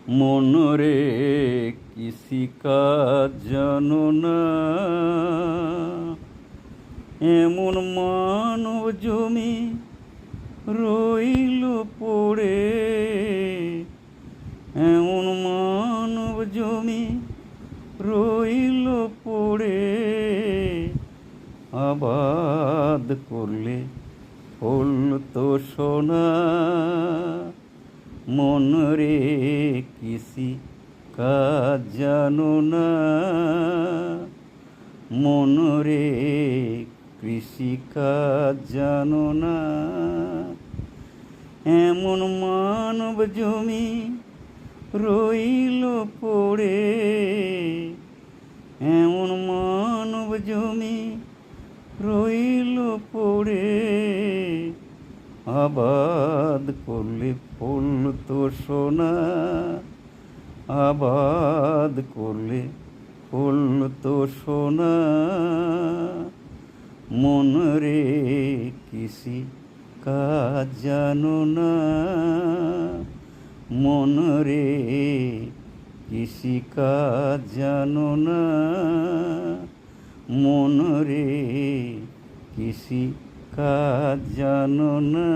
মনরে কৃষিকাজ জানো না, এমন মানব জমি রইল পড়ে, এমন মানব জমি রইল পড়ে। আবাদ করলে ফলতো সোনা, মনরে কৃষি কাজ জানো না, মনরে কৃষি কাজ জানো না। এমন মানব জমি রইল পড়ে, এমন মানব জমি রইল পড়ে। আবাদ করলে ফলতো সোনা, আবাদ করলে ফলতো সোনা। মনরে কৃষি কাজ জানো না, মনরে কৃষি কাজ জানো না, মনরে কৃষি কাজ জানো না।